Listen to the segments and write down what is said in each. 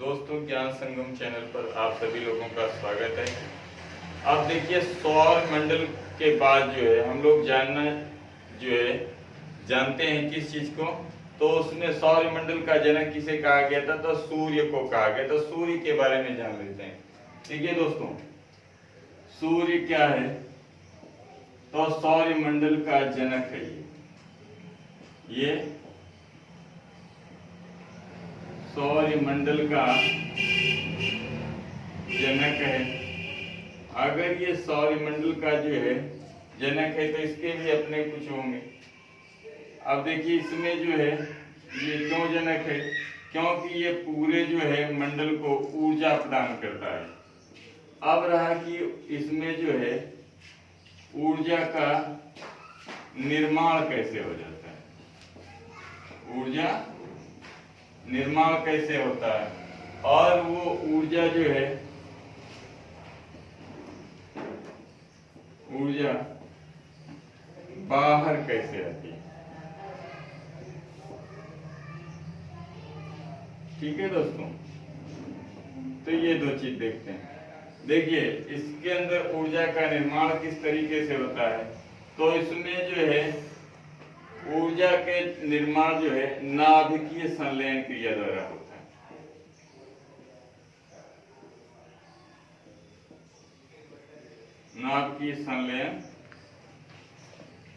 दोस्तों, ज्ञान संगम चैनल पर आप सभी लोगों का स्वागत है। अब देखिए, सौर मंडल के बाद जो है हम लोग जानते हैं किस चीज को। तो उसमें सौर मंडल का जनक किसे कहा गया था? तो सूर्य को कहा गया। तो सूर्य के बारे में जान लेते हैं। ठीक है दोस्तों, सूर्य क्या है? तो सौर मंडल का जनक है ये सौर मंडल का जनक है। अगर ये सौर मंडल का जो है जनक है तो इसके भी अपने कुछ होंगे। अब देखिए, इसमें जो है ये क्यों जनक है? क्योंकि ये पूरे जो है मंडल को ऊर्जा प्रदान करता है। अब रहा कि इसमें जो है ऊर्जा का निर्माण कैसे हो जाता है, ऊर्जा निर्माण कैसे होता है, और वो ऊर्जा जो है ऊर्जा बाहर कैसे आती है। ठीक है दोस्तों, तो ये दो चीज देखते हैं। देखिए, इसके अंदर ऊर्जा का निर्माण किस तरीके से होता है। तो इसमें जो है ऊर्जा के निर्माण जो है नाभिकीय संलयन क्रिया द्वारा होता है। नाभिकीय संलयन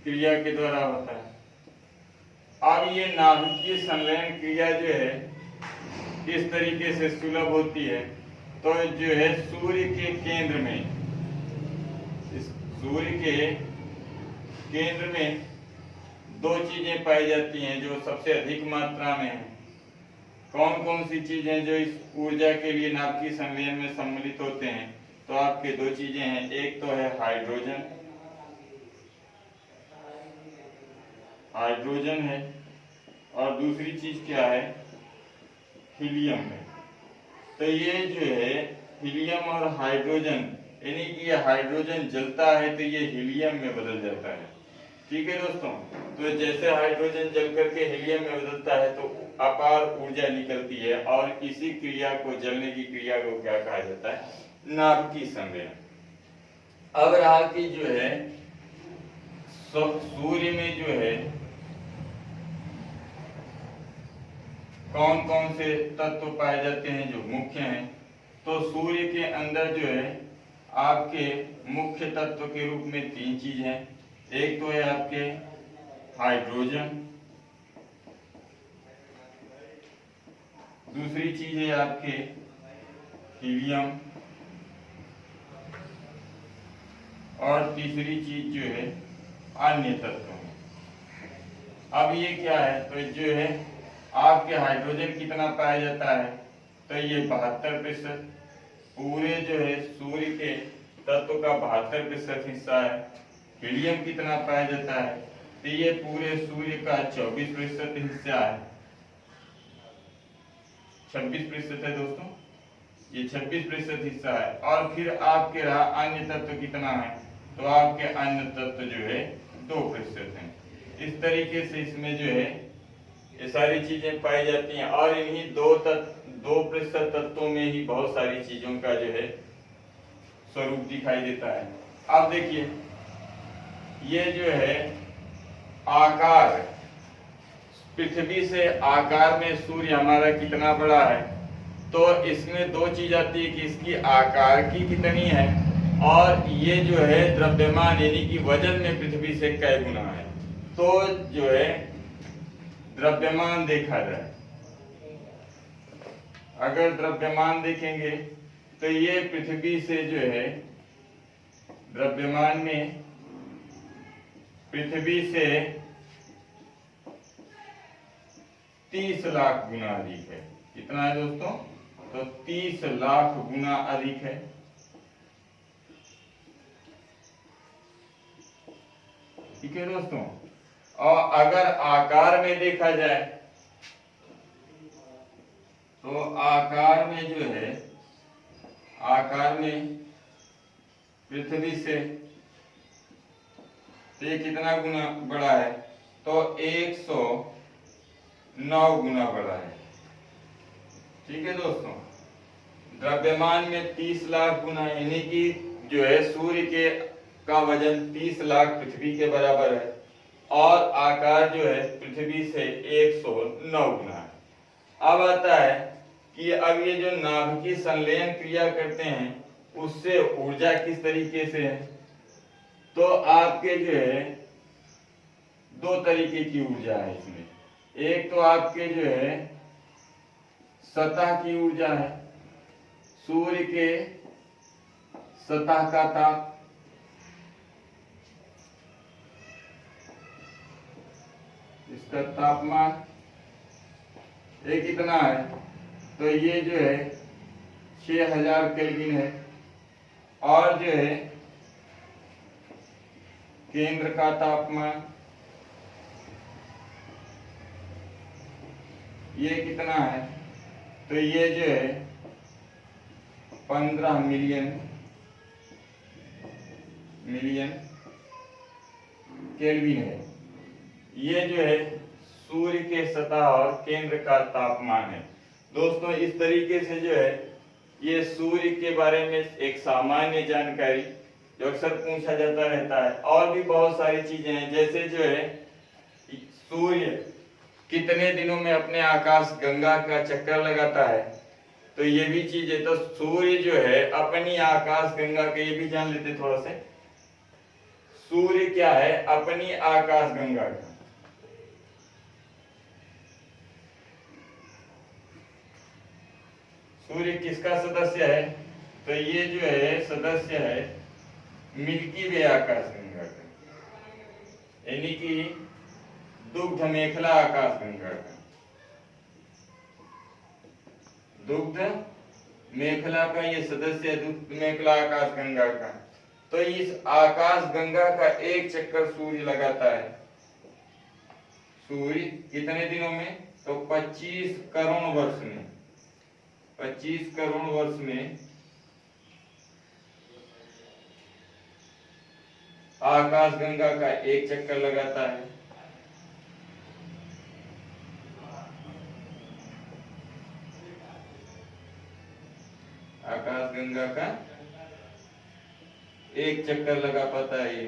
क्रिया के द्वारा होता है। अब ये नाभिकीय संलयन क्रिया जो है किस तरीके से सुलभ होती है? तो जो है सूर्य के केंद्र में, इस सूर्य के केंद्र में दो चीजें पाई जाती हैं जो सबसे अधिक मात्रा में है। कौन कौन सी चीजें जो इस ऊर्जा के लिए नाभिकीय संलयन में सम्मिलित होते हैं? तो आपके दो चीजें हैं। एक तो है हाइड्रोजन है, और दूसरी चीज क्या है? हीलियम है। तो ये जो है हीलियम और हाइड्रोजन, यानी कि ये हाइड्रोजन जलता है तो ये हीलियम में बदल जाता है। ठीक है दोस्तों, तो जैसे हाइड्रोजन जल करके हीलियम में बदलता है तो अपार ऊर्जा निकलती है, और इसी क्रिया को, जलने की क्रिया को क्या कहा जाता है? नाभिकीय संलयन। अब रहा कि जो है सूर्य में जो है कौन कौन से तत्व पाए जाते हैं जो मुख्य हैं। तो सूर्य के अंदर जो है आपके मुख्य तत्व के रूप में तीन चीज हैं। एक तो है आपके हाइड्रोजन, दूसरी चीज है आपके हीलियम, और तीसरी चीज जो है अन्य तत्व है। अब ये क्या है? तो जो है आपके हाइड्रोजन कितना पाया जाता है? तो ये 72%। पूरे जो है सूर्य के तत्व का 72% हिस्सा है। हीलियम कितना पाया जाता है? तो ये पूरे सूर्य का 24% हिस्सा है। 26% है दोस्तों, ये 26% हिस्सा है। और फिर आपके रहा अन्य तत्व कितना है? तो आपके अन्य तत्व जो है 2% है। इस तरीके से इसमें जो है ये सारी चीजें पाई जाती हैं, और इन्हीं 2% तत्वों में ही बहुत सारी चीजों का जो है स्वरूप दिखाई देता है। अब देखिए, ये जो है आकार, पृथ्वी से आकार में सूर्य हमारा कितना बड़ा है। तो इसमें दो चीज आती है कि इसकी आकार की कितनी है, और ये जो है द्रव्यमान यानी कि वजन में पृथ्वी से कै गुना है। तो जो है द्रव्यमान देखा जाए, अगर द्रव्यमान देखेंगे तो ये पृथ्वी से जो है द्रव्यमान में पृथ्वी से 30 लाख गुना अधिक है। कितना है दोस्तों? तो 30 लाख गुना अधिक है। ठीक है दोस्तों, और अगर आकार में देखा जाए तो आकार में जो है, आकार में पृथ्वी से ये कितना गुना बड़ा है? तो 109 गुना बड़ा है। ठीक है दोस्तों, द्रव्यमान में 30 लाख गुना, यानी कि जो है सूर्य के का वजन 30 लाख पृथ्वी के बराबर है और आकार जो है पृथ्वी से 109 गुना है। अब आता है कि अब ये जो नाभिकीय संलयन क्रिया करते हैं उससे ऊर्जा किस तरीके से है। तो आपके जो है दो तरीके की ऊर्जा है इसमें। एक तो आपके जो है सतह की ऊर्जा है, सूर्य के सतह का ताप, इसका तापमान ये कितना है, तो ये जो है 6000 केल्विन है। और जो है केंद्र का तापमान ये कितना है, तो ये जो है 15 मिलियन केल्विन है। ये जो है सूर्य के सतह और केंद्र का तापमान है। दोस्तों इस तरीके से जो है ये सूर्य के बारे में एक सामान्य जानकारी जो अक्सर पूछा जाता रहता है। और भी बहुत सारी चीजें हैं, जैसे जो है सूर्य कितने दिनों में अपने आकाश गंगा का चक्कर लगाता है, तो ये भी चीज है। तो सूर्य जो है अपनी आकाश गंगा का, ये भी जान लेते थोड़ा से, सूर्य क्या है अपनी आकाश गंगा का। सूर्य किसका सदस्य है, तो ये जो है सदस्य है मिल्की वे आकाश गंगा का, यानी कि दुग्ध मेखला आकाश गंगा का। दुग्ध मेखला का ये सदस्य है, दुग्ध मेखला आकाश गंगा का। तो इस आकाश गंगा का एक चक्कर सूर्य लगाता है। सूर्य कितने दिनों में, तो 25 करोड़ वर्ष में, 25 करोड़ वर्ष में आकाश गंगा का एक चक्कर लगाता है। आकाश गंगा का एक चक्कर लगा पाता है ये।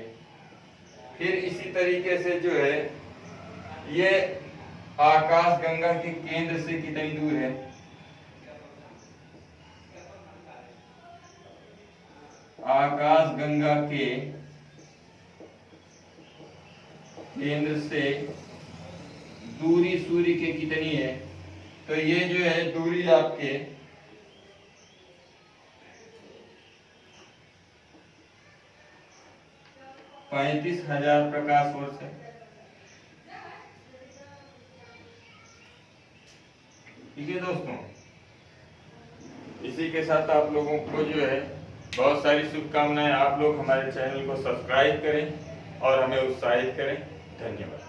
फिर इसी तरीके से जो है ये आकाश गंगा के केंद्र से कितनी दूर है, आकाश गंगा के केंद्र से दूरी सूर्य के कितनी है, तो ये जो है दूरी आपके 35,000 प्रकाश वर्ष है। ठीक है दोस्तों, इसी के साथ आप लोगों को जो है बहुत सारी शुभकामनाएं। आप लोग हमारे चैनल को सब्सक्राइब करें और हमें उत्साहित करें। धन्यवाद।